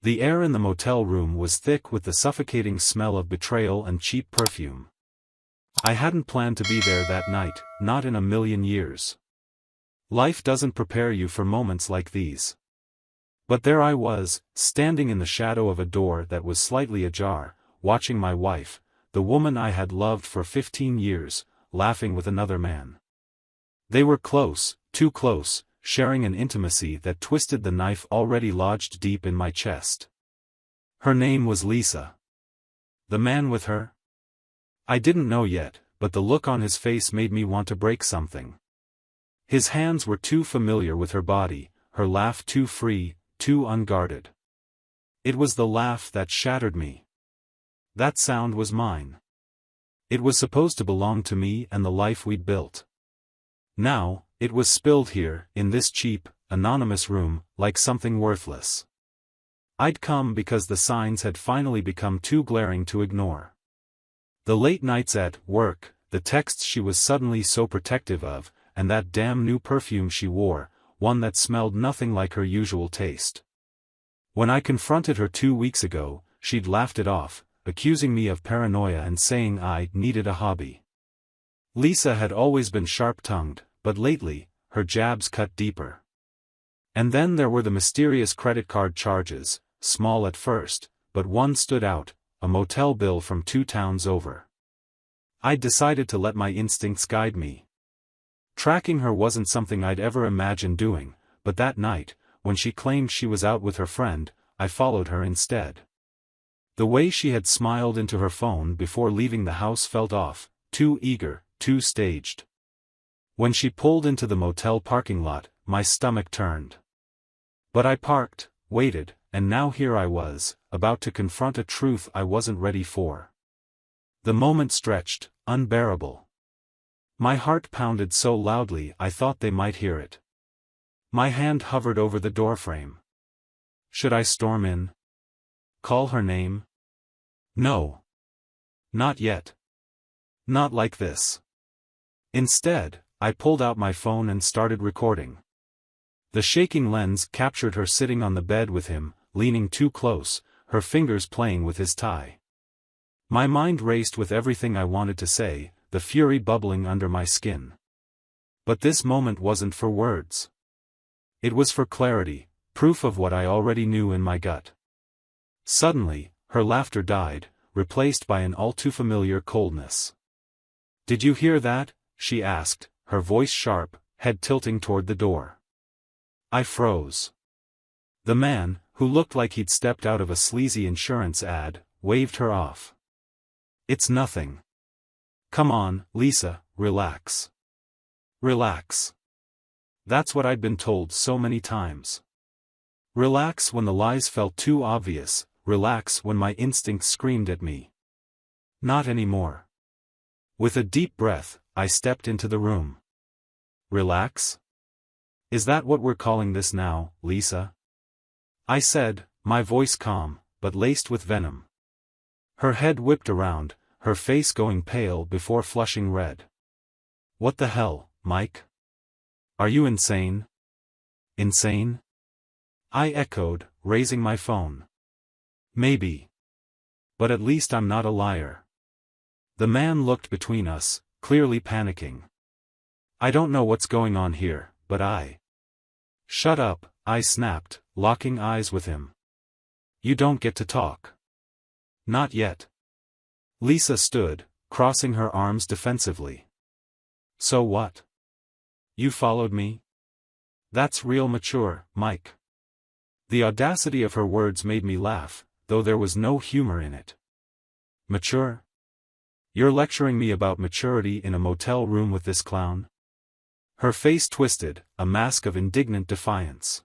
The air in the motel room was thick with the suffocating smell of betrayal and cheap perfume. I hadn't planned to be there that night, not in a million years. Life doesn't prepare you for moments like these. But there I was, standing in the shadow of a door that was slightly ajar, watching my wife, the woman I had loved for 15 years, laughing with another man. They were close, too close, sharing an intimacy that twisted the knife already lodged deep in my chest. Her name was Lisa. The man with her? I didn't know yet, but the look on his face made me want to break something. His hands were too familiar with her body, her laugh too free, too unguarded. It was the laugh that shattered me. That sound was mine. It was supposed to belong to me and the life we'd built. Now, it was spilled here, in this cheap, anonymous room, like something worthless. I'd come because the signs had finally become too glaring to ignore. The late nights at work, the texts she was suddenly so protective of, and that damn new perfume she wore, one that smelled nothing like her usual taste. When I confronted her 2 weeks ago, she'd laughed it off, accusing me of paranoia and saying I needed a hobby. Lisa had always been sharp-tongued, but lately, her jabs cut deeper. And then there were the mysterious credit card charges, small at first, but one stood out, a motel bill from 2 towns over. I'd decided to let my instincts guide me. Tracking her wasn't something I'd ever imagined doing, but that night, when she claimed she was out with her friend, I followed her instead. The way she had smiled into her phone before leaving the house felt off, too eager, too staged. When she pulled into the motel parking lot, my stomach turned. But I parked, waited, and now here I was, about to confront a truth I wasn't ready for. The moment stretched, unbearable. My heart pounded so loudly I thought they might hear it. My hand hovered over the doorframe. Should I storm in? Call her name? No. Not yet. Not like this. Instead, I pulled out my phone and started recording. The shaking lens captured her sitting on the bed with him, leaning too close, her fingers playing with his tie. My mind raced with everything I wanted to say, the fury bubbling under my skin. But this moment wasn't for words. It was for clarity, proof of what I already knew in my gut. Suddenly, her laughter died, replaced by an all-too-familiar coldness. "Did you hear that?" she asked, her voice sharp, head tilting toward the door. I froze. The man, who looked like he'd stepped out of a sleazy insurance ad, waved her off. "It's nothing. Come on, Lisa, relax. Relax." That's what I'd been told so many times. Relax when the lies felt too obvious, relax when my instincts screamed at me. Not anymore. With a deep breath, I stepped into the room. Relax? Is that what we're calling this now, Lisa? I said, my voice calm, but laced with venom. Her head whipped around, her face going pale before flushing red. "What the hell, Mike? Are you insane?" "Insane?" I echoed, raising my phone. "Maybe. But at least I'm not a liar." The man looked between us, clearly panicking. "I don't know what's going on here, but Shut up," I snapped, locking eyes with him. "You don't get to talk." "Not yet." Lisa stood, crossing her arms defensively. "So what? You followed me? That's real mature, Mike." The audacity of her words made me laugh, though there was no humor in it. "Mature? You're lecturing me about maturity in a motel room with this clown?" Her face twisted, a mask of indignant defiance.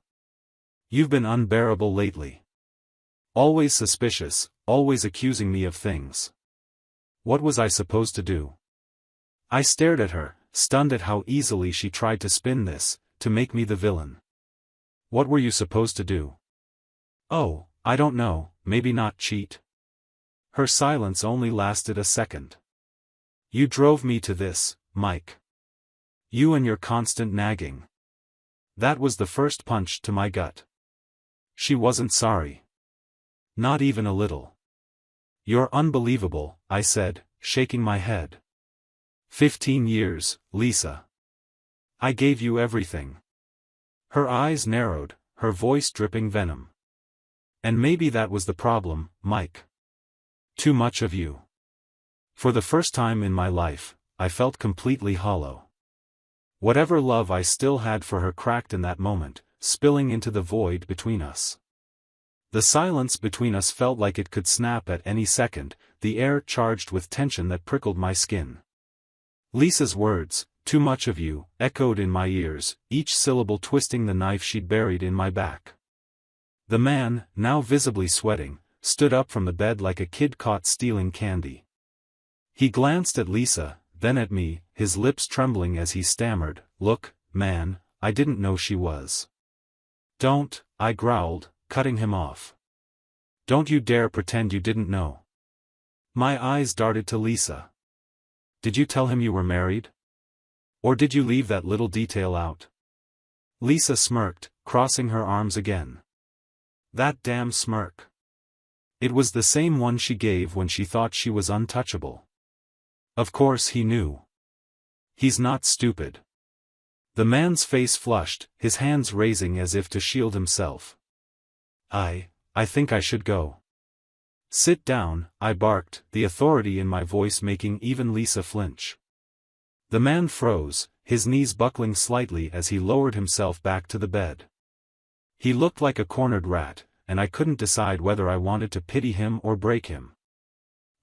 "You've been unbearable lately. Always suspicious, always accusing me of things. What was I supposed to do?" I stared at her, stunned at how easily she tried to spin this, to make me the villain. "What were you supposed to do?" "Oh, I don't know, maybe not cheat." Her silence only lasted a second. "You drove me to this, Mike. You and your constant nagging." That was the first punch to my gut. She wasn't sorry. Not even a little. You're unbelievable, I said, shaking my head. 15 years, Lisa. I gave you everything. Her eyes narrowed, her voice dripping venom. And maybe that was the problem, Mike. Too much of you. For the first time in my life, I felt completely hollow. Whatever love I still had for her cracked in that moment, spilling into the void between us. The silence between us felt like it could snap at any second, the air charged with tension that prickled my skin. Lisa's words, "Too much of you," echoed in my ears, each syllable twisting the knife she'd buried in my back. The man, now visibly sweating, stood up from the bed like a kid caught stealing candy. He glanced at Lisa, then at me, his lips trembling as he stammered, "Look, man, I didn't know she was." "Don't," I growled, cutting him off. "Don't you dare pretend you didn't know." My eyes darted to Lisa. "Did you tell him you were married? Or did you leave that little detail out?" Lisa smirked, crossing her arms again. That damn smirk. It was the same one she gave when she thought she was untouchable. Of course he knew. He's not stupid. The man's face flushed, his hands raising as if to shield himself. I think I should go." "Sit down," I barked, the authority in my voice making even Lisa flinch. The man froze, his knees buckling slightly as he lowered himself back to the bed. He looked like a cornered rat, and I couldn't decide whether I wanted to pity him or break him.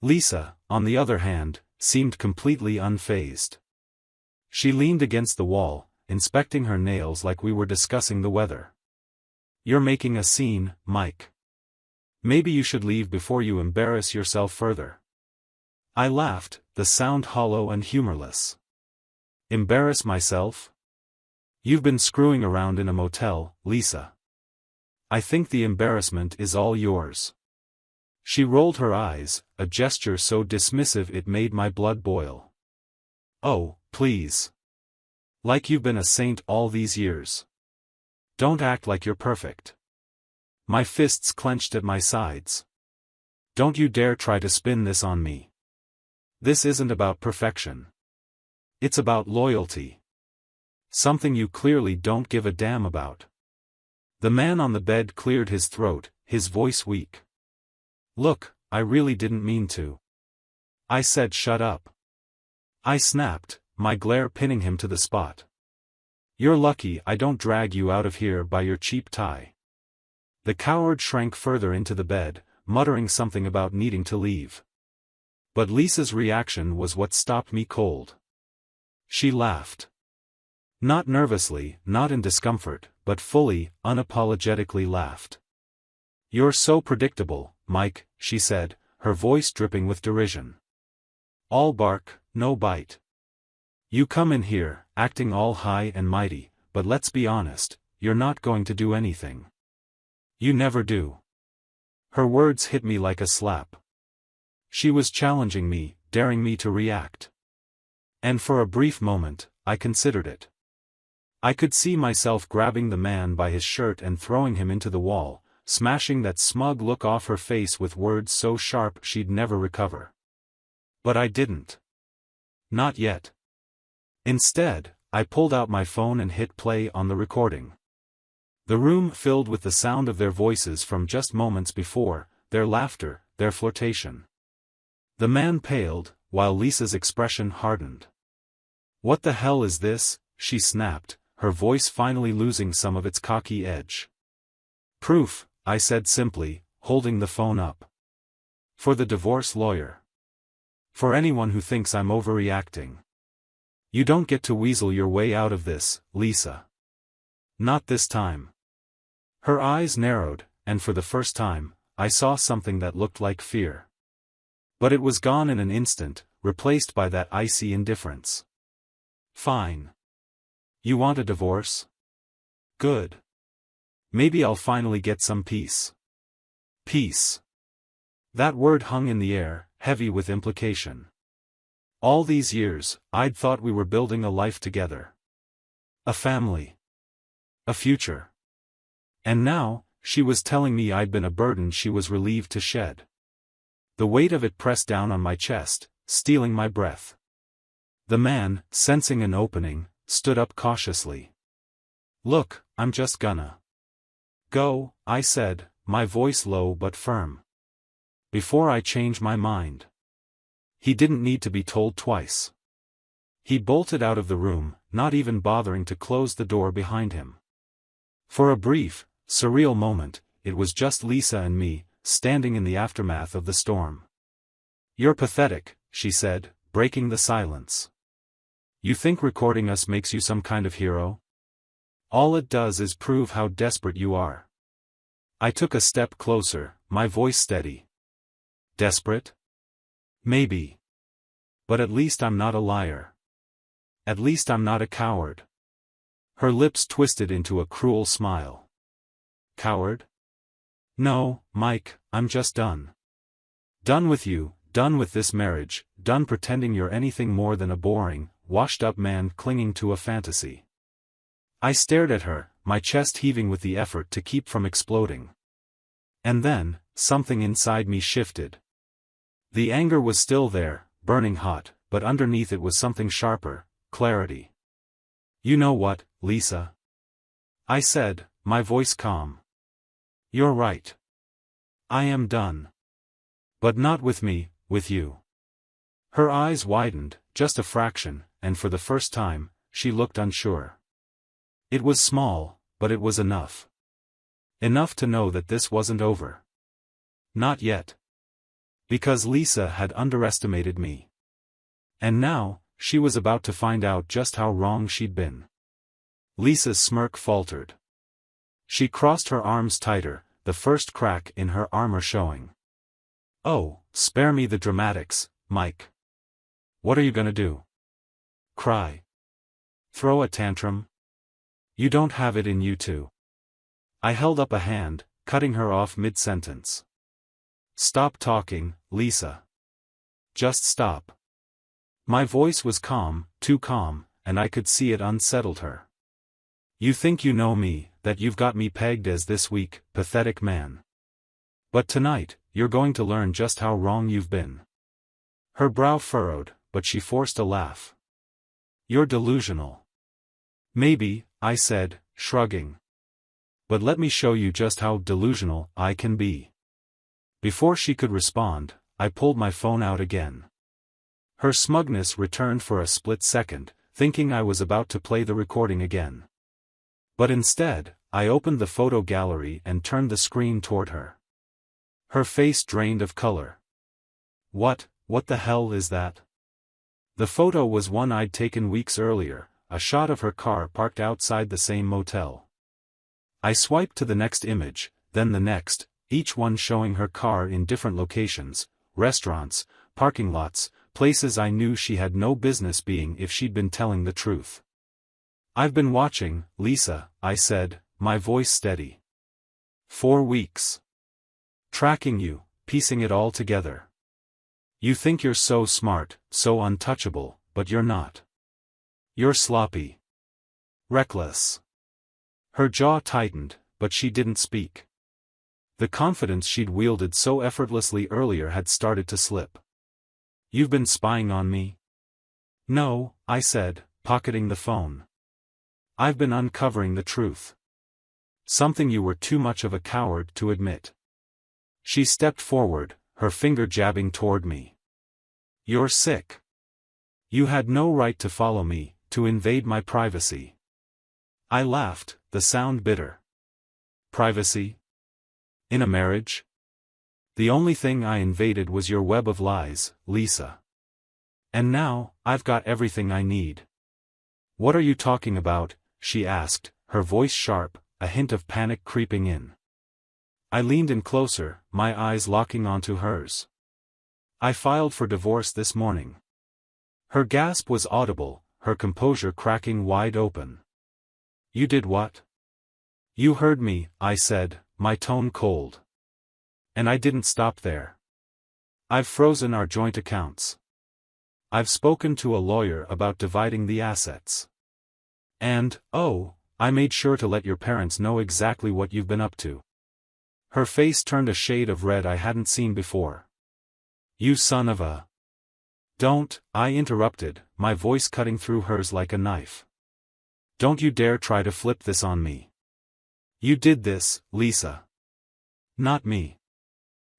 Lisa, on the other hand, seemed completely unfazed. She leaned against the wall, inspecting her nails like we were discussing the weather. "You're making a scene, Mike. Maybe you should leave before you embarrass yourself further." I laughed, the sound hollow and humorless. "Embarrass myself? You've been screwing around in a motel, Lisa. I think the embarrassment is all yours." She rolled her eyes, a gesture so dismissive it made my blood boil. "Oh, please. Like you've been a saint all these years. Don't act like you're perfect." My fists clenched at my sides. "Don't you dare try to spin this on me. This isn't about perfection. It's about loyalty. Something you clearly don't give a damn about." The man on the bed cleared his throat, his voice weak. "Look, I really didn't mean to." I said shut up. I snapped, my glare pinning him to the spot. "You're lucky I don't drag you out of here by your cheap tie." The coward shrank further into the bed, muttering something about needing to leave. But Lisa's reaction was what stopped me cold. She laughed. Not nervously, not in discomfort, but fully, unapologetically laughed. "You're so predictable, Mike," she said, her voice dripping with derision. "All bark, no bite. You come in here, acting all high and mighty, but let's be honest, you're not going to do anything. You never do." Her words hit me like a slap. She was challenging me, daring me to react. And for a brief moment, I considered it. I could see myself grabbing the man by his shirt and throwing him into the wall, smashing that smug look off her face with words so sharp she'd never recover. But I didn't. Not yet. Instead, I pulled out my phone and hit play on the recording. The room filled with the sound of their voices from just moments before, their laughter, their flirtation. The man paled, while Lisa's expression hardened. "What the hell is this?" she snapped, her voice finally losing some of its cocky edge. "Proof," I said simply, holding the phone up. "For the divorce lawyer. For anyone who thinks I'm overreacting. You don't get to weasel your way out of this, Lisa. Not this time." Her eyes narrowed, and for the first time, I saw something that looked like fear. But it was gone in an instant, replaced by that icy indifference. "Fine. You want a divorce? Good. Maybe I'll finally get some peace." Peace. That word hung in the air, heavy with implication. All these years, I'd thought we were building a life together. A family. A future. And now, she was telling me I'd been a burden she was relieved to shed. The weight of it pressed down on my chest, stealing my breath. The man, sensing an opening, stood up cautiously. "Look, I'm just gonna go," I said, my voice low but firm. "Before I change my mind." He didn't need to be told twice. He bolted out of the room, not even bothering to close the door behind him. For a brief, surreal moment, it was just Lisa and me, standing in the aftermath of the storm. "You're pathetic," she said, breaking the silence. "You think recording us makes you some kind of hero? All it does is prove how desperate you are." I took a step closer, my voice steady. "Desperate? Maybe. But at least I'm not a liar. At least I'm not a coward." Her lips twisted into a cruel smile. "Coward? No, Mike, I'm just done. Done with you, done with this marriage, done pretending you're anything more than a boring, washed-up man clinging to a fantasy." I stared at her, my chest heaving with the effort to keep from exploding. And then, something inside me shifted. The anger was still there, burning hot, but underneath it was something sharper, clarity. "You know what, Lisa?" I said, my voice calm. "You're right. I am done. But not with me, with you." Her eyes widened, just a fraction, and for the first time, she looked unsure. It was small, but it was enough. Enough to know that this wasn't over. Not yet. Because Lisa had underestimated me. And now, she was about to find out just how wrong she'd been. Lisa's smirk faltered. She crossed her arms tighter, the first crack in her armor showing. "Oh, spare me the dramatics, Mike. What are you gonna do? Cry? Throw a tantrum? You don't have it in you to." I held up a hand, cutting her off mid-sentence. "Stop talking, Lisa. Just stop." My voice was calm, too calm, and I could see it unsettled her. "You think you know me, that you've got me pegged as this weak, pathetic man. But tonight, you're going to learn just how wrong you've been." Her brow furrowed, but she forced a laugh. "You're delusional." "Maybe," I said, shrugging. "But let me show you just how delusional I can be." Before she could respond, I pulled my phone out again. Her smugness returned for a split second, thinking I was about to play the recording again. But instead, I opened the photo gallery and turned the screen toward her. Her face drained of color. What the hell is that?" The photo was one I'd taken weeks earlier, a shot of her car parked outside the same motel. I swiped to the next image, then the next, each one showing her car in different locations, restaurants, parking lots, places I knew she had no business being if she'd been telling the truth. "I've been watching, Lisa," I said, my voice steady. 4 weeks. Tracking you, piecing it all together. You think you're so smart, so untouchable, but you're not. You're sloppy. Reckless." Her jaw tightened, but she didn't speak. The confidence she'd wielded so effortlessly earlier had started to slip. "You've been spying on me?" "No," I said, pocketing the phone. "I've been uncovering the truth. Something you were too much of a coward to admit." She stepped forward, her finger jabbing toward me. "You're sick. You had no right to follow me, to invade my privacy." I laughed, the sound bitter. "Privacy? In a marriage? The only thing I invaded was your web of lies, Lisa. And now, I've got everything I need." "What are you talking about?" she asked, her voice sharp, a hint of panic creeping in. I leaned in closer, my eyes locking onto hers. "I filed for divorce this morning." Her gasp was audible, her composure cracking wide open. "You did what?" "You heard me," I said, my tone cold. "And I didn't stop there. I've frozen our joint accounts. I've spoken to a lawyer about dividing the assets. And, oh, I made sure to let your parents know exactly what you've been up to." Her face turned a shade of red I hadn't seen before. You son of a... Don't, I interrupted, my voice cutting through hers like a knife. Don't you dare try to flip this on me. You did this, Lisa. Not me.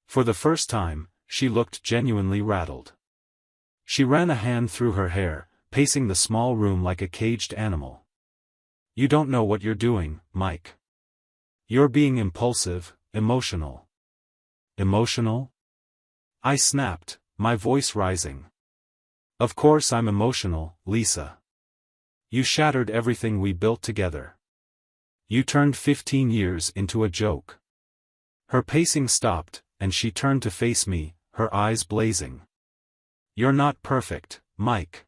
For the first time, she looked genuinely rattled. She ran a hand through her hair, pacing the small room like a caged animal. You don't know what you're doing, Mike. You're being impulsive, emotional. Emotional? I snapped, my voice rising. Of course I'm emotional, Lisa. You shattered everything we built together. You turned 15 years into a joke. Her pacing stopped, and she turned to face me, her eyes blazing. You're not perfect, Mike.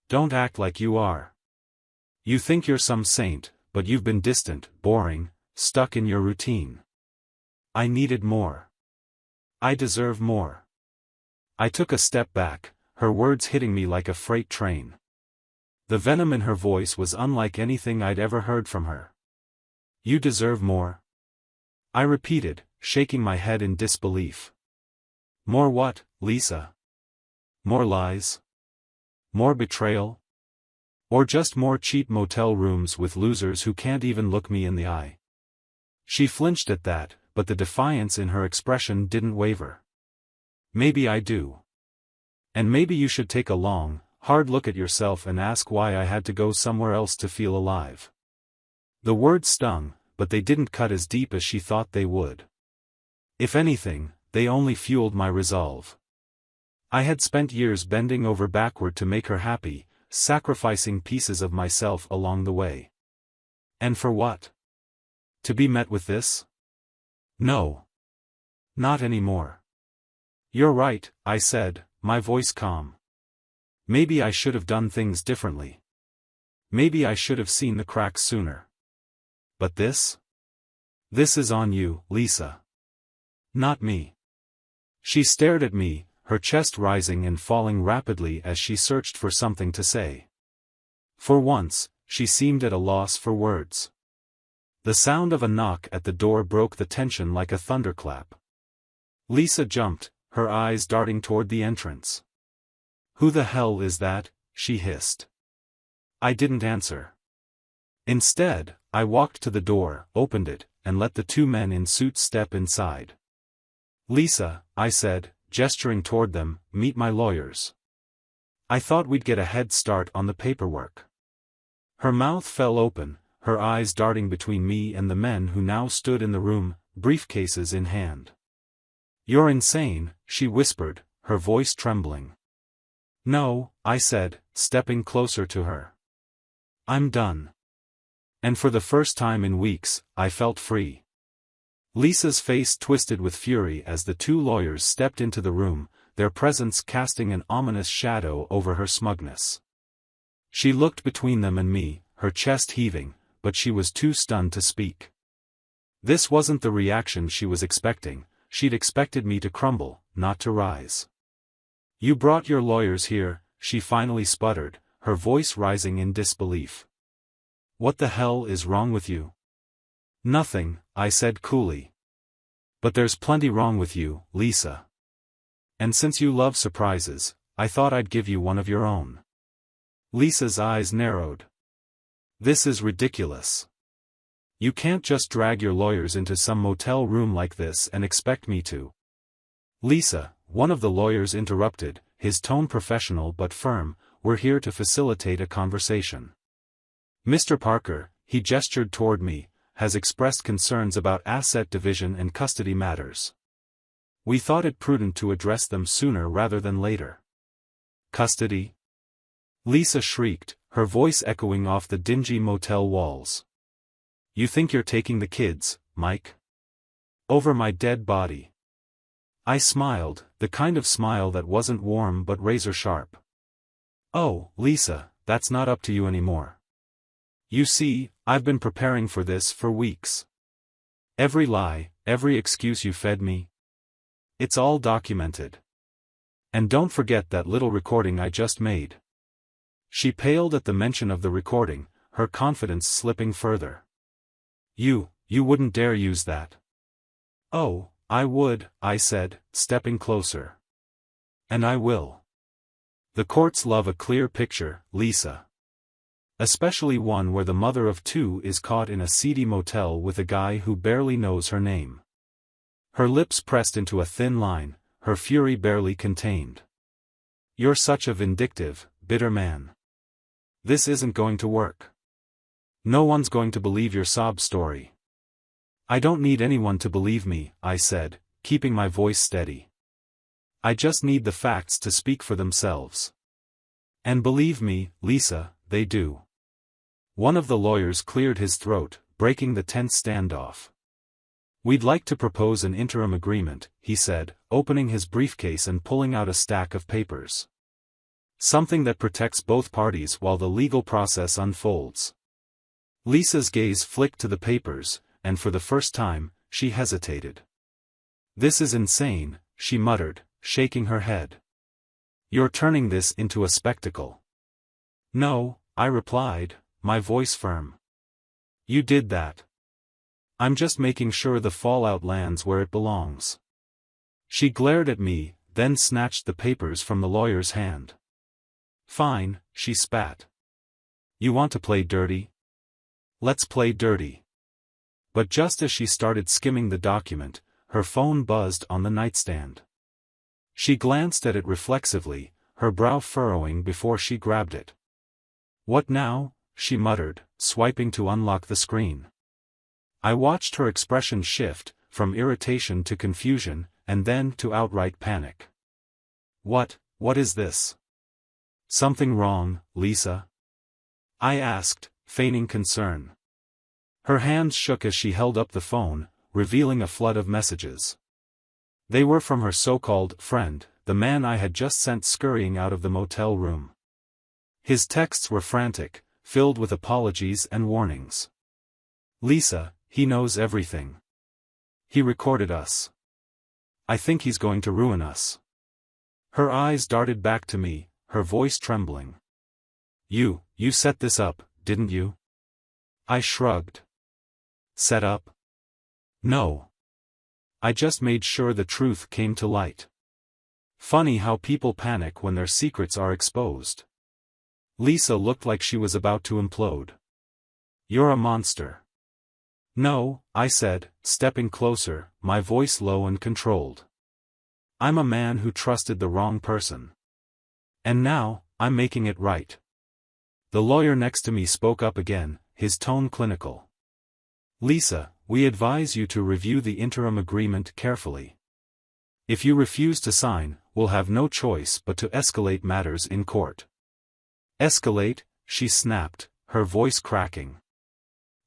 Don't act like you are. You think you're some saint, but you've been distant, boring, stuck in your routine. I needed more. I deserve more. I took a step back, her words hitting me like a freight train. The venom in her voice was unlike anything I'd ever heard from her. You deserve more? I repeated, shaking my head in disbelief. More what, Lisa? More lies? More betrayal? Or just more cheap motel rooms with losers who can't even look me in the eye? She flinched at that, but the defiance in her expression didn't waver. Maybe I do. And maybe you should take a long, hard look at yourself and ask why I had to go somewhere else to feel alive. The words stung, but they didn't cut as deep as she thought they would. If anything, they only fueled my resolve. I had spent years bending over backward to make her happy, sacrificing pieces of myself along the way. And for what? To be met with this? No. Not anymore. You're right, I said, my voice calm. Maybe I should have done things differently. Maybe I should have seen the cracks sooner. But this? This is on you, Lisa. Not me. She stared at me, her chest rising and falling rapidly as she searched for something to say. For once, she seemed at a loss for words. The sound of a knock at the door broke the tension like a thunderclap. Lisa jumped, her eyes darting toward the entrance. Who the hell is that? She hissed. I didn't answer. Instead, I walked to the door, opened it, and let the two men in suits step inside. Lisa, I said, gesturing toward them, meet my lawyers. I thought we'd get a head start on the paperwork. Her mouth fell open, her eyes darting between me and the men who now stood in the room, briefcases in hand. You're insane, she whispered, her voice trembling. No, I said, stepping closer to her. I'm done. And for the first time in weeks, I felt free. Lisa's face twisted with fury as the two lawyers stepped into the room, their presence casting an ominous shadow over her smugness. She looked between them and me, her chest heaving, but she was too stunned to speak. This wasn't the reaction she was expecting, she'd expected me to crumble, not to rise. You brought your lawyers here, she finally sputtered, her voice rising in disbelief. What the hell is wrong with you? Nothing, I said coolly. But there's plenty wrong with you, Lisa. And since you love surprises, I thought I'd give you one of your own. Lisa's eyes narrowed. This is ridiculous. You can't just drag your lawyers into some motel room like this and expect me to. Lisa, one of the lawyers interrupted, his tone professional but firm, we're here to facilitate a conversation. Mr. Parker, he gestured toward me, has expressed concerns about asset division and custody matters. We thought it prudent to address them sooner rather than later. Custody? Lisa shrieked, her voice echoing off the dingy motel walls. You think you're taking the kids, Mike? Over my dead body. I smiled, the kind of smile that wasn't warm but razor sharp. Oh, Lisa, that's not up to you anymore. You see, I've been preparing for this for weeks. Every lie, every excuse you fed me. It's all documented. And don't forget that little recording I just made. She paled at the mention of the recording, her confidence slipping further. You wouldn't dare use that. Oh, I would, I said, stepping closer. And I will. The courts love a clear picture, Lisa. Especially one where the mother of two is caught in a seedy motel with a guy who barely knows her name. Her lips pressed into a thin line, her fury barely contained. You're such a vindictive, bitter man. This isn't going to work. No one's going to believe your sob story. I don't need anyone to believe me, I said, keeping my voice steady. I just need the facts to speak for themselves. And believe me, Lisa, they do. One of the lawyers cleared his throat, breaking the tense standoff. We'd like to propose an interim agreement, he said, opening his briefcase and pulling out a stack of papers. Something that protects both parties while the legal process unfolds. Lisa's gaze flicked to the papers, and for the first time, she hesitated. This is insane, she muttered, shaking her head. You're turning this into a spectacle. No, I replied, my voice firm. You did that. I'm just making sure the fallout lands where it belongs. She glared at me, then snatched the papers from the lawyer's hand. Fine, she spat. You want to play dirty? Let's play dirty. But just as she started skimming the document, her phone buzzed on the nightstand. She glanced at it reflexively, her brow furrowing before she grabbed it. What now? She muttered, swiping to unlock the screen. I watched her expression shift, from irritation to confusion, and then to outright panic. What is this? Something wrong, Lisa? I asked, feigning concern. Her hands shook as she held up the phone, revealing a flood of messages. They were from her so-called friend, the man I had just sent scurrying out of the motel room. His texts were frantic, filled with apologies and warnings. Lisa, he knows everything. He recorded us. I think he's going to ruin us. Her eyes darted back to me, her voice trembling. You set this up, didn't you? I shrugged. Set up? No. I just made sure the truth came to light. Funny how people panic when their secrets are exposed. Lisa looked like she was about to implode. You're a monster. No, I said, stepping closer, my voice low and controlled. I'm a man who trusted the wrong person. And now, I'm making it right. The lawyer next to me spoke up again, his tone clinical. Lisa, we advise you to review the interim agreement carefully. If you refuse to sign, we'll have no choice but to escalate matters in court. Escalate? She snapped, her voice cracking.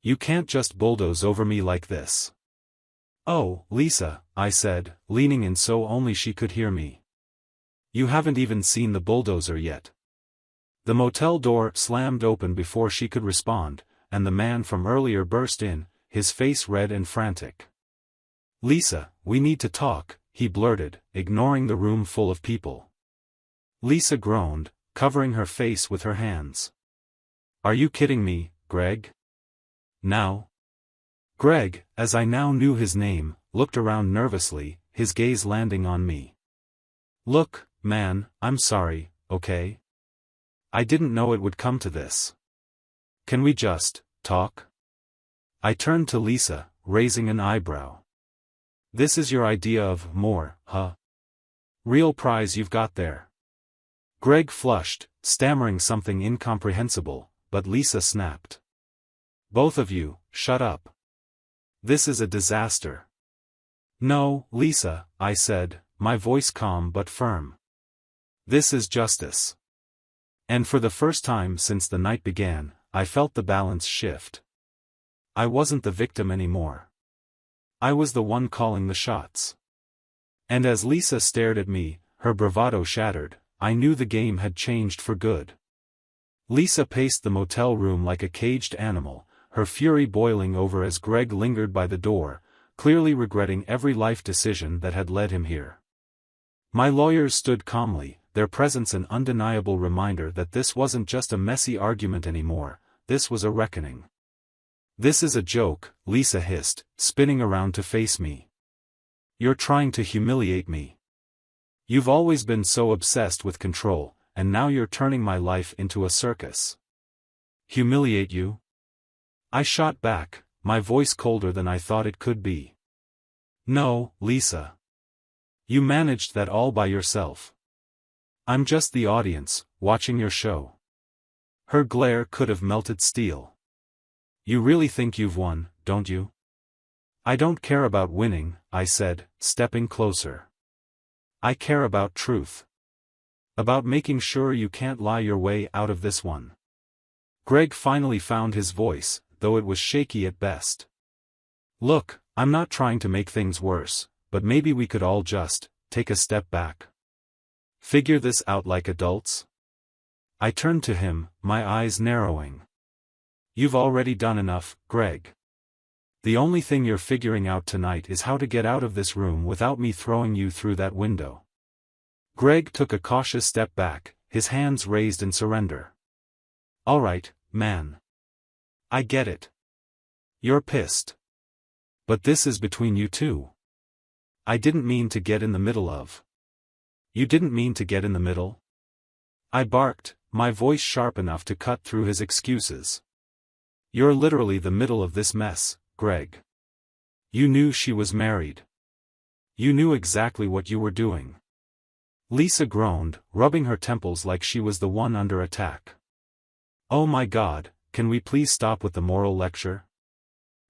You can't just bulldoze over me like this. Oh, Lisa, I said, leaning in so only she could hear me. You haven't even seen the bulldozer yet. The motel door slammed open before she could respond, and the man from earlier burst in, his face red and frantic. Lisa, we need to talk, he blurted, ignoring the room full of people. Lisa groaned, covering her face with her hands. Are you kidding me, Greg? Now? Greg, as I now knew his name, looked around nervously, his gaze landing on me. Look, man, I'm sorry, okay? I didn't know it would come to this. Can we just talk? I turned to Lisa, raising an eyebrow. This is your idea of more, huh? Real prize you've got there. Greg flushed, stammering something incomprehensible, but Lisa snapped. Both of you, shut up. This is a disaster. No, Lisa, I said, my voice calm but firm. This is justice. And for the first time since the night began, I felt the balance shift. I wasn't the victim anymore. I was the one calling the shots. And as Lisa stared at me, her bravado shattered, I knew the game had changed for good. Lisa paced the motel room like a caged animal, her fury boiling over as Greg lingered by the door, clearly regretting every life decision that had led him here. My lawyers stood calmly, their presence an undeniable reminder that this wasn't just a messy argument anymore, this was a reckoning. This is a joke, Lisa hissed, spinning around to face me. You're trying to humiliate me. You've always been so obsessed with control, and now you're turning my life into a circus. Humiliate you? I shot back, my voice colder than I thought it could be. No, Lisa. You managed that all by yourself. I'm just the audience, watching your show. Her glare could have melted steel. You really think you've won, don't you? I don't care about winning, I said, stepping closer. I care about truth. About making sure you can't lie your way out of this one. Greg finally found his voice, though it was shaky at best. Look, I'm not trying to make things worse, but maybe we could all just take a step back. Figure this out like adults? I turned to him, my eyes narrowing. You've already done enough, Greg. The only thing you're figuring out tonight is how to get out of this room without me throwing you through that window. Greg took a cautious step back, his hands raised in surrender. All right, man. I get it. You're pissed. But this is between you two. I didn't mean to get in the middle of. You didn't mean to get in the middle? I barked, my voice sharp enough to cut through his excuses. You're literally the middle of this mess, Greg. You knew she was married. You knew exactly what you were doing. Lisa groaned, rubbing her temples like she was the one under attack. Oh my God, can we please stop with the moral lecture?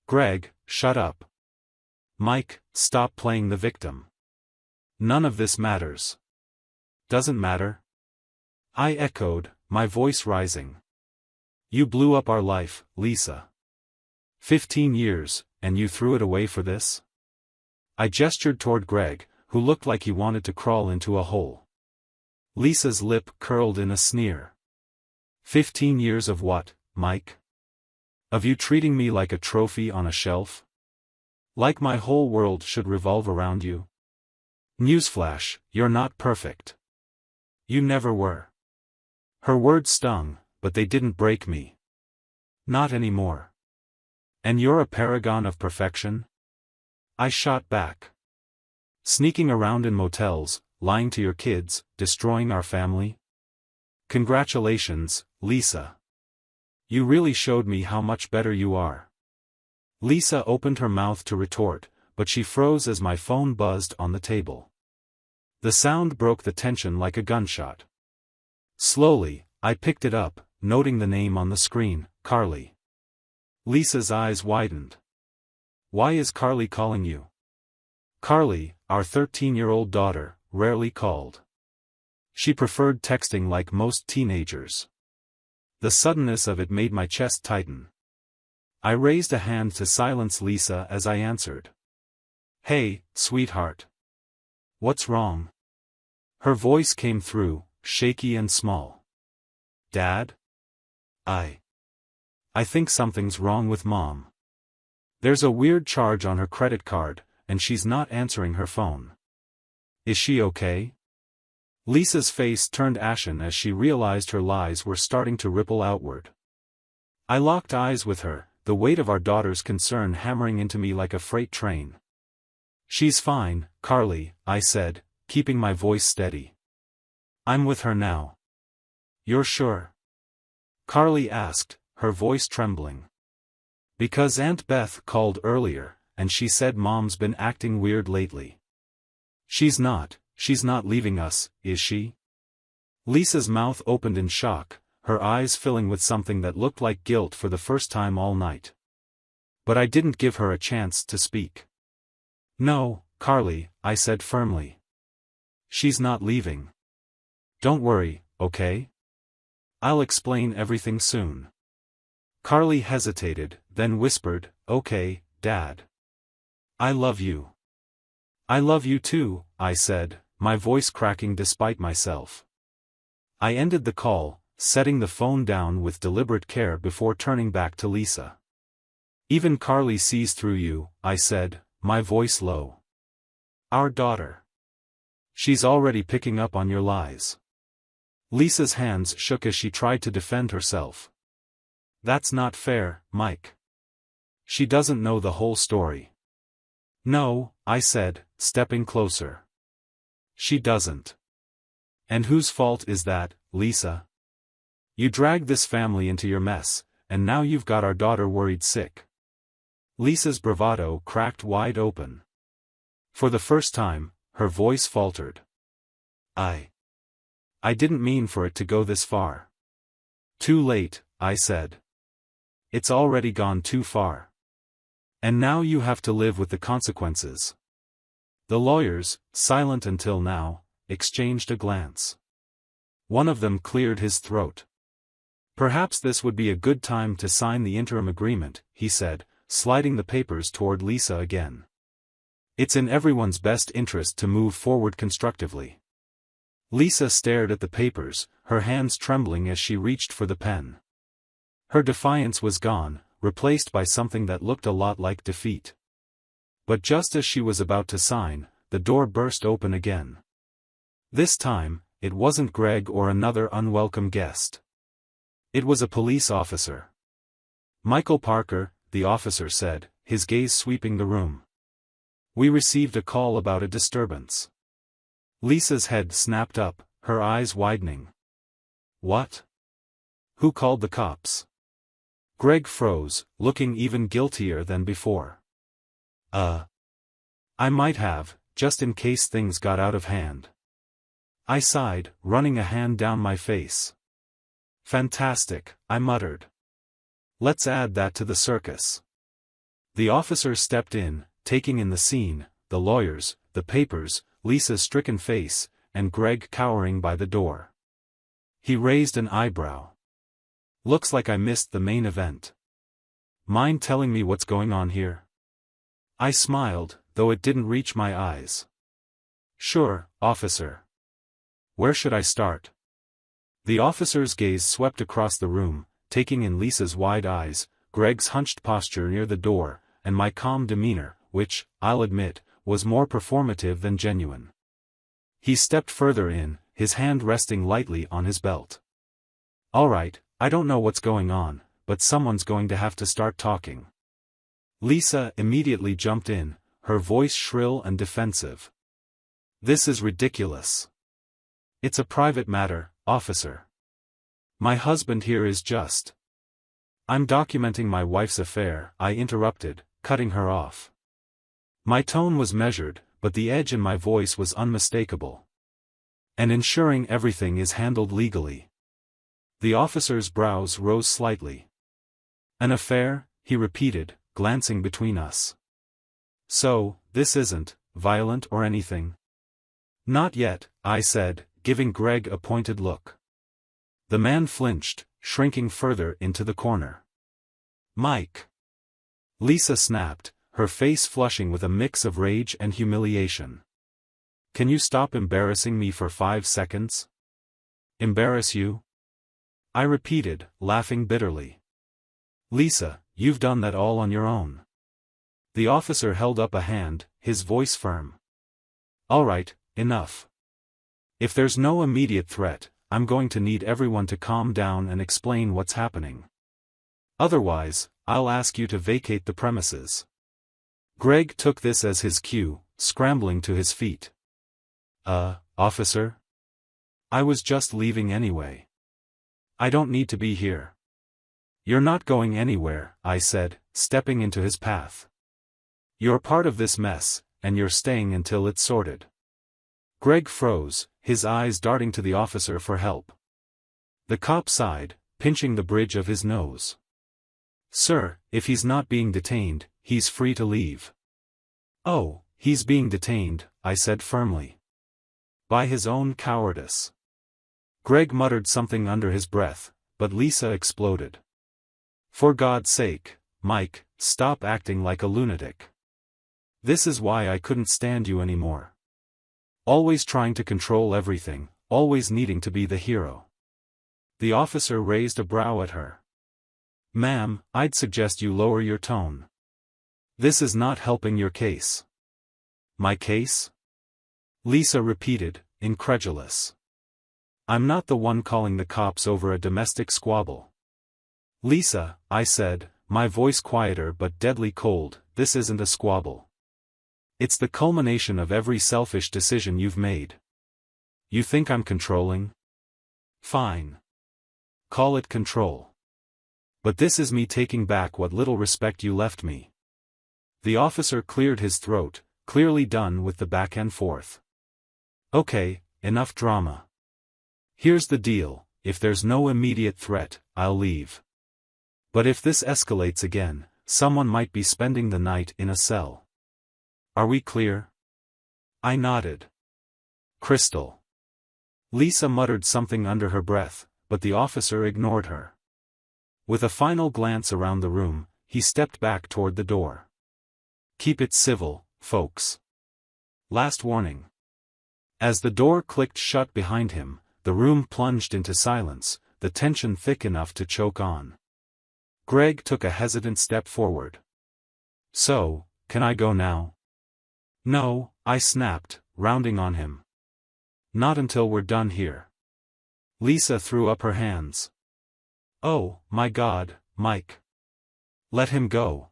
Greg, shut up. Mike, stop playing the victim. None of this matters. Doesn't matter? I echoed, my voice rising. You blew up our life, Lisa. 15 years, and you threw it away for this? I gestured toward Greg, who looked like he wanted to crawl into a hole. Lisa's lip curled in a sneer. 15 years of what, Mike? Of you treating me like a trophy on a shelf? Like my whole world should revolve around you? Newsflash, you're not perfect. You never were. Her words stung, but they didn't break me. Not anymore. And you're a paragon of perfection? I shot back. Sneaking around in motels, lying to your kids, destroying our family? Congratulations, Lisa. You really showed me how much better you are. Lisa opened her mouth to retort, but she froze as my phone buzzed on the table. The sound broke the tension like a gunshot. Slowly, I picked it up, noting the name on the screen, Carly. Lisa's eyes widened. Why is Carly calling you? Carly, our 13-year-old daughter, rarely called. She preferred texting like most teenagers. The suddenness of it made my chest tighten. I raised a hand to silence Lisa as I answered. Hey, sweetheart. What's wrong? Her voice came through, shaky and small. Dad? I think something's wrong with Mom. There's a weird charge on her credit card, and she's not answering her phone. Is she okay? Lisa's face turned ashen as she realized her lies were starting to ripple outward. I locked eyes with her, the weight of our daughter's concern hammering into me like a freight train. She's fine, Carly, I said, keeping my voice steady. I'm with her now. You're sure? Carly asked, her voice trembling. Because Aunt Beth called earlier, and she said Mom's been acting weird lately. She's not leaving us, is she? Lisa's mouth opened in shock, her eyes filling with something that looked like guilt for the first time all night. But I didn't give her a chance to speak. No, Carly, I said firmly. She's not leaving. Don't worry, okay? I'll explain everything soon. Carly hesitated, then whispered, okay, Dad. I love you. I love you too, I said, my voice cracking despite myself. I ended the call, setting the phone down with deliberate care before turning back to Lisa. Even Carly sees through you, I said, my voice low. Our daughter. She's already picking up on your lies. Lisa's hands shook as she tried to defend herself. That's not fair, Mike. She doesn't know the whole story. No, I said, stepping closer. She doesn't. And whose fault is that, Lisa? You dragged this family into your mess, and now you've got our daughter worried sick. Lisa's bravado cracked wide open. For the first time, her voice faltered. I didn't mean for it to go this far. Too late, I said. It's already gone too far. And now you have to live with the consequences. The lawyers, silent until now, exchanged a glance. One of them cleared his throat. Perhaps this would be a good time to sign the interim agreement, he said, sliding the papers toward Lisa again. It's in everyone's best interest to move forward constructively. Lisa stared at the papers, her hands trembling as she reached for the pen. Her defiance was gone, replaced by something that looked a lot like defeat. But just as she was about to sign, the door burst open again. This time, it wasn't Greg or another unwelcome guest. It was a police officer. Michael Parker, the officer said, his gaze sweeping the room. We received a call about a disturbance. Lisa's head snapped up, her eyes widening. What? Who called the cops? Greg froze, looking even guiltier than before. I might have, just in case things got out of hand. I sighed, running a hand down my face. Fantastic, I muttered. Let's add that to the circus. The officer stepped in, taking in the scene, the lawyers, the papers, Lisa's stricken face, and Greg cowering by the door. He raised an eyebrow. Looks like I missed the main event. Mind telling me what's going on here? I smiled, though it didn't reach my eyes. Sure, officer. Where should I start? The officer's gaze swept across the room, taking in Lisa's wide eyes, Greg's hunched posture near the door, and my calm demeanor, which, I'll admit, was more performative than genuine. He stepped further in, his hand resting lightly on his belt. All right, I don't know what's going on, but someone's going to have to start talking. Lisa immediately jumped in, her voice shrill and defensive. This is ridiculous. It's a private matter, officer. My husband here is just. I'm documenting my wife's affair, I interrupted, cutting her off. My tone was measured, but the edge in my voice was unmistakable. And ensuring everything is handled legally. The officer's brows rose slightly. An affair, he repeated, glancing between us. So, this isn't violent or anything? Not yet, I said, giving Greg a pointed look. The man flinched, shrinking further into the corner. Mike! Lisa snapped, her face flushing with a mix of rage and humiliation. Can you stop embarrassing me for 5 seconds? Embarrass you? I repeated, laughing bitterly. Lisa, you've done that all on your own. The officer held up a hand, his voice firm. All right, enough. If there's no immediate threat, I'm going to need everyone to calm down and explain what's happening. Otherwise, I'll ask you to vacate the premises. Greg took this as his cue, scrambling to his feet. Officer? I was just leaving anyway. I don't need to be here. You're not going anywhere, I said, stepping into his path. You're part of this mess, and you're staying until it's sorted. Greg froze, his eyes darting to the officer for help. The cop sighed, pinching the bridge of his nose. Sir, if he's not being detained, he's free to leave. Oh, he's being detained, I said firmly. By his own cowardice. Greg muttered something under his breath, but Lisa exploded. For God's sake, Mike, stop acting like a lunatic. This is why I couldn't stand you anymore. Always trying to control everything, always needing to be the hero. The officer raised a brow at her. Ma'am, I'd suggest you lower your tone. This is not helping your case. My case? Lisa repeated, incredulous. I'm not the one calling the cops over a domestic squabble. Lisa, I said, my voice quieter but deadly cold, this isn't a squabble. It's the culmination of every selfish decision you've made. You think I'm controlling? Fine. Call it control. But this is me taking back what little respect you left me. The officer cleared his throat, clearly done with the back and forth. Okay, enough drama. Here's the deal, if there's no immediate threat, I'll leave. But if this escalates again, someone might be spending the night in a cell. Are we clear? I nodded. Crystal. Lisa muttered something under her breath, but the officer ignored her. With a final glance around the room, he stepped back toward the door. Keep it civil, folks. Last warning. As the door clicked shut behind him, the room plunged into silence, the tension thick enough to choke on. Greg took a hesitant step forward. So, can I go now? No, I snapped, rounding on him. Not until we're done here. Lisa threw up her hands. Oh, my God, Mike. Let him go.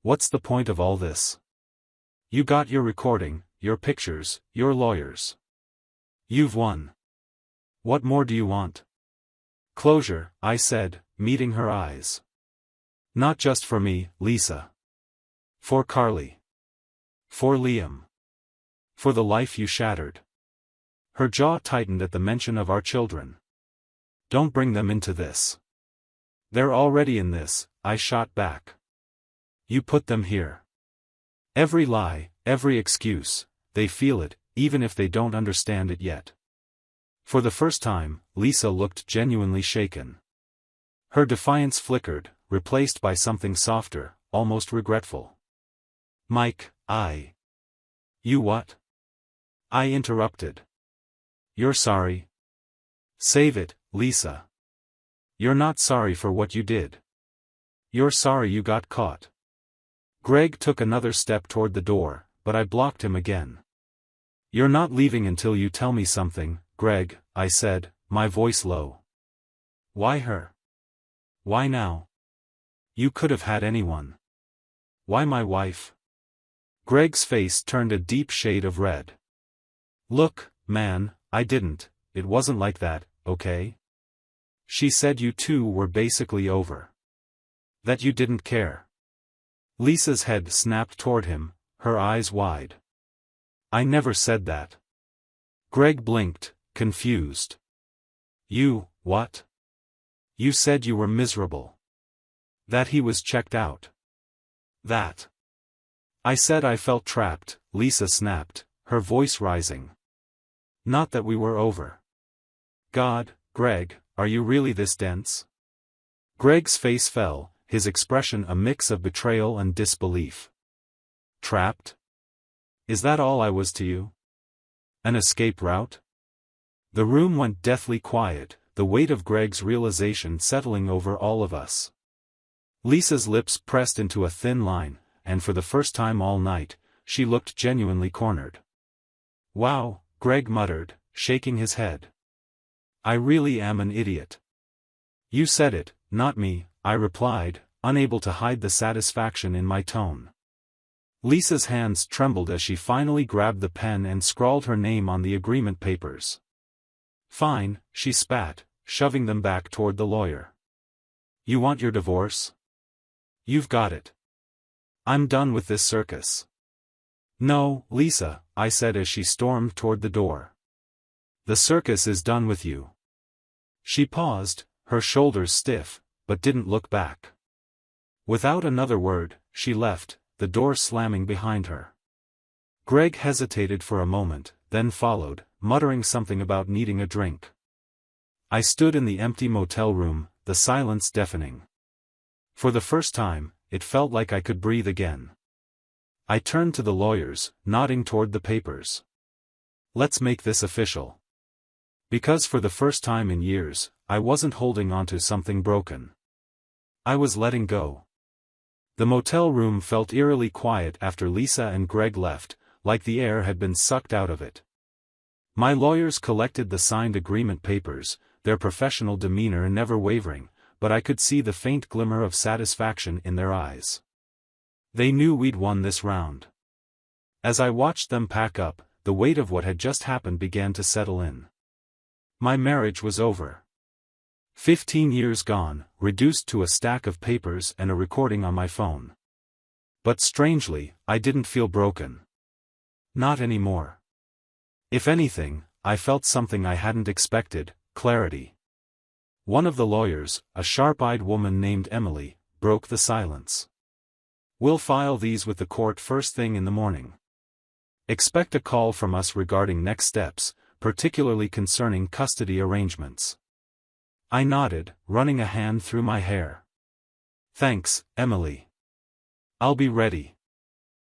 What's the point of all this? You got your recording, your pictures, your lawyers. You've won. What more do you want? Closure, I said, meeting her eyes. Not just for me, Lisa. For Carly. For Liam. For the life you shattered. Her jaw tightened at the mention of our children. Don't bring them into this. They're already in this, I shot back. You put them here. Every lie, every excuse, they feel it, even if they don't understand it yet. For the first time, Lisa looked genuinely shaken. Her defiance flickered, replaced by something softer, almost regretful. Mike, You what? I interrupted. You're sorry? Save it, Lisa. You're not sorry for what you did. You're sorry you got caught. Greg took another step toward the door, but I blocked him again. You're not leaving until you tell me something, Greg, I said, my voice low. Why her? Why now? You could have had anyone. Why my wife? Greg's face turned a deep shade of red. Look, man, I didn't, it wasn't like that, okay? She said you two were basically over. That you didn't care. Lisa's head snapped toward him, her eyes wide. I never said that. Greg blinked, confused. You, what? You said you were miserable. That he was checked out. That. I said I felt trapped, Lisa snapped, her voice rising. Not that we were over. God, Greg, are you really this dense? Greg's face fell, his expression a mix of betrayal and disbelief. Trapped? Is that all I was to you? An escape route? The room went deathly quiet, the weight of Greg's realization settling over all of us. Lisa's lips pressed into a thin line, and for the first time all night, she looked genuinely cornered. Wow, Greg muttered, shaking his head. I really am an idiot. You said it, not me, I replied, unable to hide the satisfaction in my tone. Lisa's hands trembled as she finally grabbed the pen and scrawled her name on the agreement papers. Fine, she spat, shoving them back toward the lawyer. You want your divorce? You've got it. I'm done with this circus. No, Lisa, I said as she stormed toward the door. The circus is done with you. She paused, her shoulders stiff, but didn't look back. Without another word, she left, the door slamming behind her. Greg hesitated for a moment, then followed, muttering something about needing a drink. I stood in the empty motel room, the silence deafening. For the first time, it felt like I could breathe again. I turned to the lawyers, nodding toward the papers. Let's make this official. Because for the first time in years, I wasn't holding onto something broken. I was letting go. The motel room felt eerily quiet after Lisa and Greg left, like the air had been sucked out of it. My lawyers collected the signed agreement papers, their professional demeanor never wavering, but I could see the faint glimmer of satisfaction in their eyes. They knew we'd won this round. As I watched them pack up, the weight of what had just happened began to settle in. My marriage was over. 15 years gone, reduced to a stack of papers and a recording on my phone. But strangely, I didn't feel broken. Not anymore. If anything, I felt something I hadn't expected: clarity. One of the lawyers, a sharp-eyed woman named Emily, broke the silence. "We'll file these with the court first thing in the morning. Expect a call from us regarding next steps, particularly concerning custody arrangements." I nodded, running a hand through my hair. "Thanks, Emily. I'll be ready."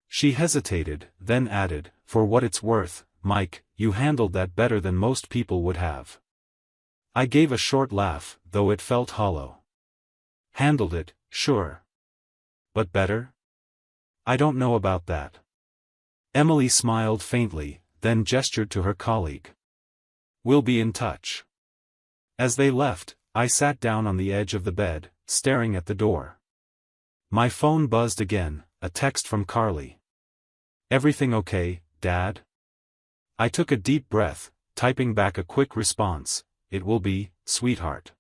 She hesitated, then added, "For what it's worth, Mike, you handled that better than most people would have." I gave a short laugh, though it felt hollow. Handled it, sure. But better? I don't know about that. Emily smiled faintly, then gestured to her colleague. "We'll be in touch." As they left, I sat down on the edge of the bed, staring at the door. My phone buzzed again, a text from Carly. "Everything okay, Dad?" I took a deep breath, typing back a quick response: "It will be, sweetheart.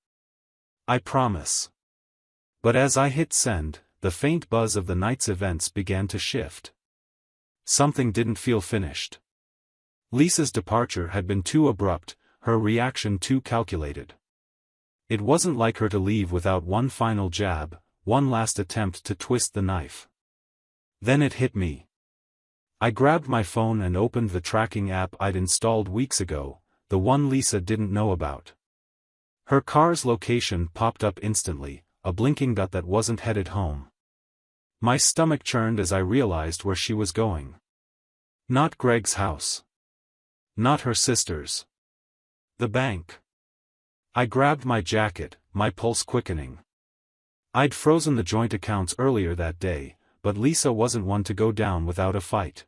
I promise." But as I hit send, the faint buzz of the night's events began to shift. Something didn't feel finished. Lisa's departure had been too abrupt, her reaction too calculated. It wasn't like her to leave without one final jab, one last attempt to twist the knife. Then it hit me. I grabbed my phone and opened the tracking app I'd installed weeks ago, the one Lisa didn't know about. Her car's location popped up instantly, a blinking dot that wasn't headed home. My stomach churned as I realized where she was going. Not Greg's house. Not her sister's. The bank. I grabbed my jacket, my pulse quickening. I'd frozen the joint accounts earlier that day, but Lisa wasn't one to go down without a fight.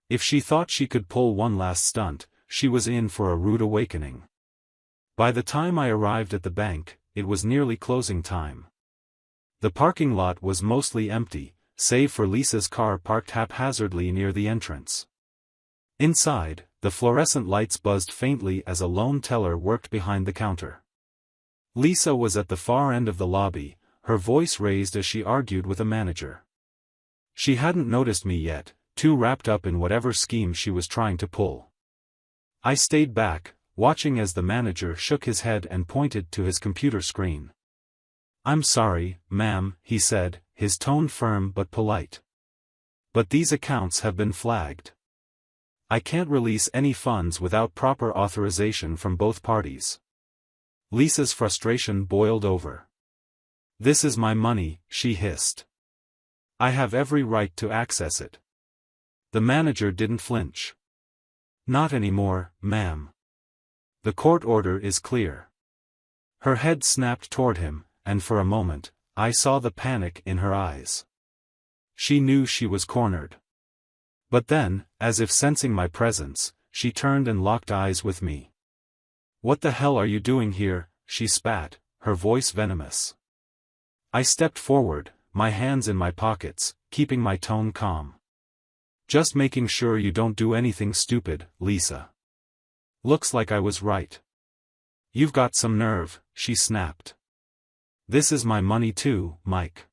If she thought she could pull one last stunt, she was in for a rude awakening. By the time I arrived at the bank, it was nearly closing time. The parking lot was mostly empty, save for Lisa's car parked haphazardly near the entrance. Inside, the fluorescent lights buzzed faintly as a lone teller worked behind the counter. Lisa was at the far end of the lobby, her voice raised as she argued with a manager. She hadn't noticed me yet, too wrapped up in whatever scheme she was trying to pull. I stayed back, watching as the manager shook his head and pointed to his computer screen. "I'm sorry, ma'am," he said, his tone firm but polite. "But these accounts have been flagged. I can't release any funds without proper authorization from both parties." Lisa's frustration boiled over. "This is my money," she hissed. "I have every right to access it." The manager didn't flinch. "Not anymore, ma'am. The court order is clear." Her head snapped toward him, and for a moment, I saw the panic in her eyes. She knew she was cornered. But then, as if sensing my presence, she turned and locked eyes with me. "What the hell are you doing here?" she spat, her voice venomous. I stepped forward, my hands in my pockets, keeping my tone calm. "Just making sure you don't do anything stupid, Lisa." Looks like I was right. "You've got some nerve," she snapped. "This is my money too, Mike.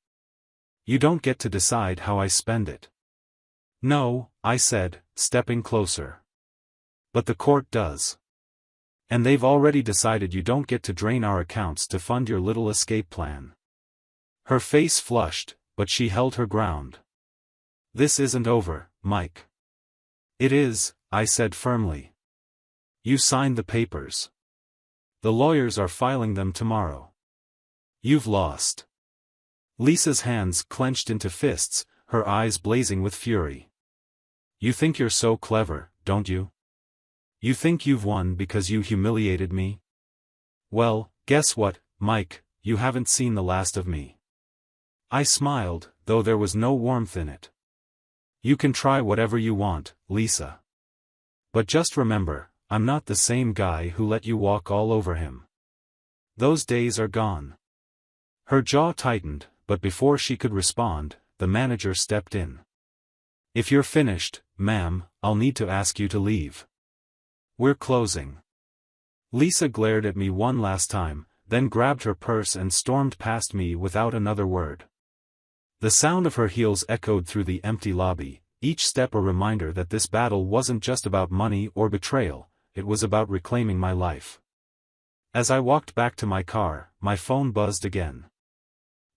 You don't get to decide how I spend it." "No," I said, stepping closer. "But the court does. And they've already decided you don't get to drain our accounts to fund your little escape plan." Her face flushed, but she held her ground. "This isn't over, Mike." "It is," I said firmly. "You signed the papers. The lawyers are filing them tomorrow. You've lost." Lisa's hands clenched into fists, her eyes blazing with fury. "You think you're so clever, don't you? You think you've won because you humiliated me? Well, guess what, Mike, you haven't seen the last of me." I smiled, though there was no warmth in it. "You can try whatever you want, Lisa. But just remember, I'm not the same guy who let you walk all over him. Those days are gone." Her jaw tightened, but before she could respond, the manager stepped in. If you're finished, ma'am, I'll need to ask you to leave. We're closing. Lisa glared at me one last time, then grabbed her purse and stormed past me without another word. The sound of her heels echoed through the empty lobby, each step a reminder that this battle wasn't just about money or betrayal, it was about reclaiming my life. As I walked back to my car, my phone buzzed again.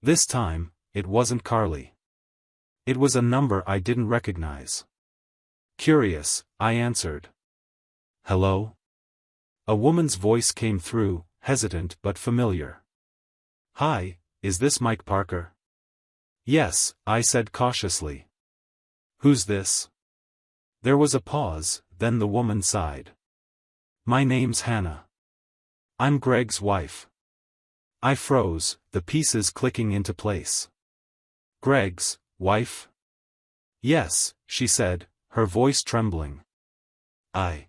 This time, it wasn't Carly. It was a number I didn't recognize. Curious, I answered. Hello? A woman's voice came through, hesitant but familiar. Hi, is this Mike Parker? Yes, I said cautiously. Who's this? There was a pause, then the woman sighed. My name's Hannah. I'm Greg's wife. I froze, the pieces clicking into place. Greg's wife? Yes, she said, her voice trembling. I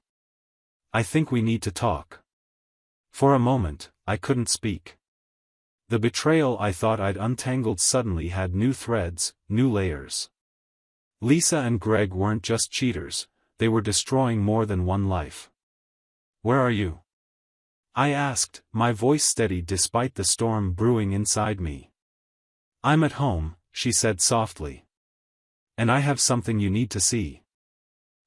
think we need to talk. For a moment, I couldn't speak. The betrayal I thought I'd untangled suddenly had new threads, new layers. Lisa and Greg weren't just cheaters, they were destroying more than one life. Where are you? I asked, my voice steady despite the storm brewing inside me. I'm at home, she said softly. And I have something you need to see.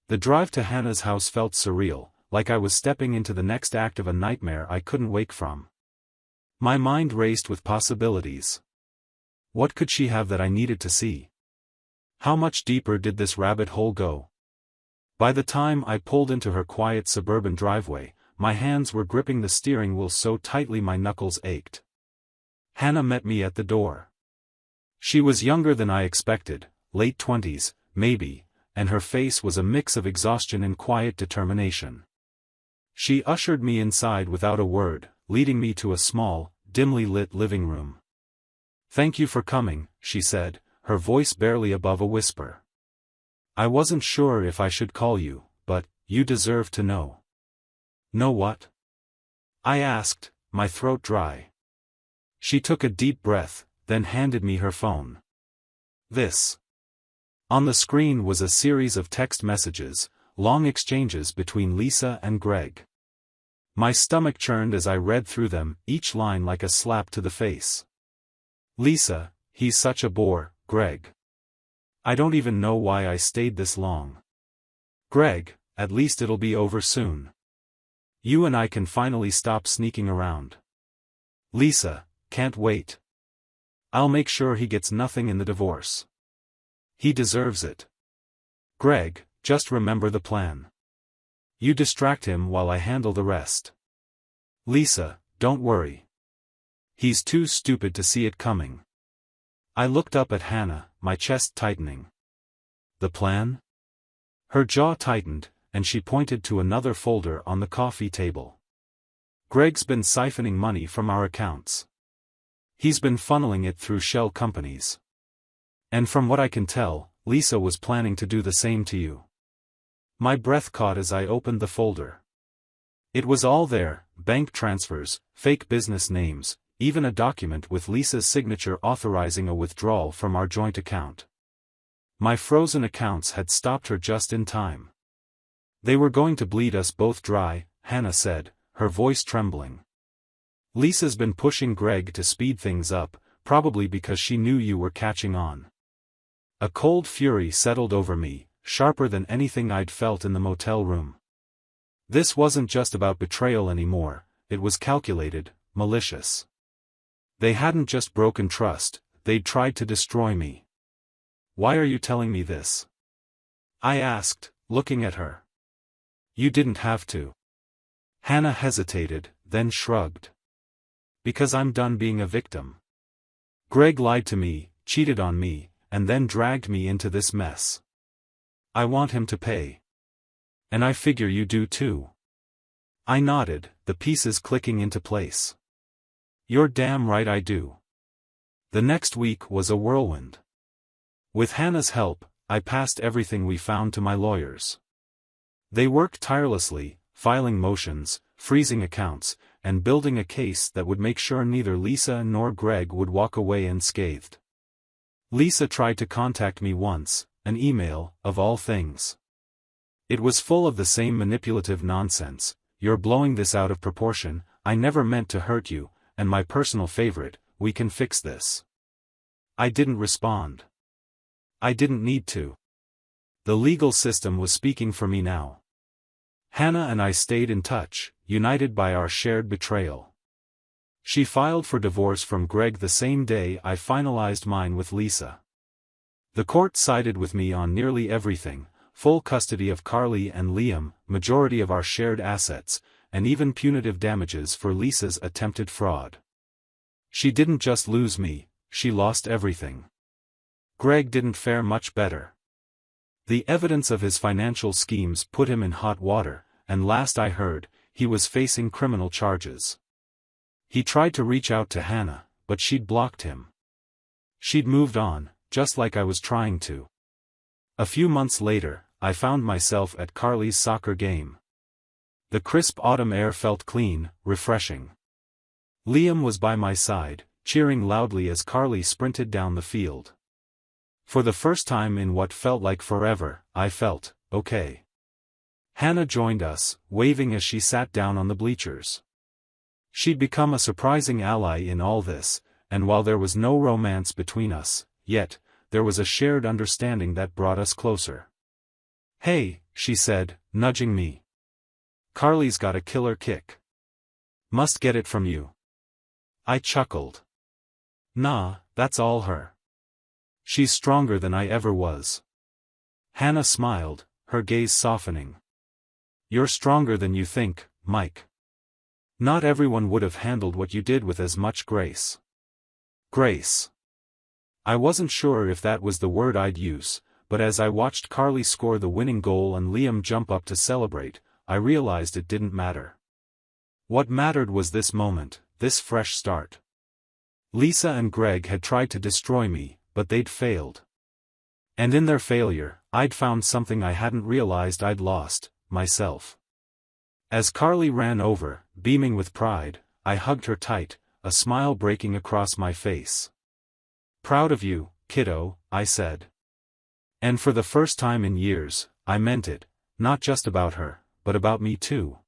The drive to Hannah's house felt surreal, like I was stepping into the next act of a nightmare I couldn't wake from. My mind raced with possibilities. What could she have that I needed to see? How much deeper did this rabbit hole go? By the time I pulled into her quiet suburban driveway, my hands were gripping the steering wheel so tightly my knuckles ached. Hannah met me at the door. She was younger than I expected, late 20s, maybe, and her face was a mix of exhaustion and quiet determination. She ushered me inside without a word, leading me to a small, dimly lit living room. Thank you for coming, she said, her voice barely above a whisper. I wasn't sure if I should call you, but you deserve to know. Know what? I asked, my throat dry. She took a deep breath, then handed me her phone. This. On the screen was a series of text messages, long exchanges between Lisa and Greg. My stomach churned as I read through them, each line like a slap to the face. Lisa, he's such a bore, Greg. I don't even know why I stayed this long. Greg, at least it'll be over soon. You and I can finally stop sneaking around. Lisa, can't wait. I'll make sure he gets nothing in the divorce. He deserves it. Greg, just remember the plan. You distract him while I handle the rest. Lisa, don't worry. He's too stupid to see it coming. I looked up at Hannah, my chest tightening. The plan? Her jaw tightened, and she pointed to another folder on the coffee table. Greg's been siphoning money from our accounts. He's been funneling it through shell companies. And from what I can tell, Lisa was planning to do the same to you. My breath caught as I opened the folder. It was all there, bank transfers, fake business names, even a document with Lisa's signature authorizing a withdrawal from our joint account. My frozen accounts had stopped her just in time. They were going to bleed us both dry, Hannah said, her voice trembling. Lisa's been pushing Greg to speed things up, probably because she knew you were catching on. A cold fury settled over me, sharper than anything I'd felt in the motel room. This wasn't just about betrayal anymore, it was calculated, malicious. They hadn't just broken trust, they'd tried to destroy me. Why are you telling me this? I asked, looking at her. You didn't have to. Hannah hesitated, then shrugged. Because I'm done being a victim. Greg lied to me, cheated on me, and then dragged me into this mess. I want him to pay. And I figure you do too. I nodded, the pieces clicking into place. You're damn right I do. The next week was a whirlwind. With Hannah's help, I passed everything we found to my lawyers. They worked tirelessly, filing motions, freezing accounts, and building a case that would make sure neither Lisa nor Greg would walk away unscathed. Lisa tried to contact me once, an email, of all things. It was full of the same manipulative nonsense: "You're blowing this out of proportion, I never meant to hurt you, and my personal favorite, we can fix this." I didn't respond. I didn't need to. The legal system was speaking for me now. Hannah and I stayed in touch, united by our shared betrayal. She filed for divorce from Greg the same day I finalized mine with Lisa. The court sided with me on nearly everything: full custody of Carly and Liam, majority of our shared assets, and even punitive damages for Lisa's attempted fraud. She didn't just lose me, she lost everything. Greg didn't fare much better. The evidence of his financial schemes put him in hot water, and last I heard, he was facing criminal charges. He tried to reach out to Hannah, but she'd blocked him. She'd moved on, just like I was trying to. A few months later, I found myself at Carly's soccer game. The crisp autumn air felt clean, refreshing. Liam was by my side, cheering loudly as Carly sprinted down the field. For the first time in what felt like forever, I felt okay. Hannah joined us, waving as she sat down on the bleachers. She'd become a surprising ally in all this, and while there was no romance between us, yet, there was a shared understanding that brought us closer. "Hey," she said, nudging me. "Carly's got a killer kick. Must get it from you." I chuckled. "Nah, that's all her. She's stronger than I ever was." Hannah smiled, her gaze softening. "You're stronger than you think, Mike. Not everyone would have handled what you did with as much grace." Grace. I wasn't sure if that was the word I'd use, but as I watched Carly score the winning goal and Liam jump up to celebrate, I realized it didn't matter. What mattered was this moment, this fresh start. Lisa and Greg had tried to destroy me, but they'd failed. And in their failure, I'd found something I hadn't realized I'd lost: myself. As Carly ran over, beaming with pride, I hugged her tight, a smile breaking across my face. "Proud of you, kiddo," I said. And for the first time in years, I meant it, not just about her, but about me too.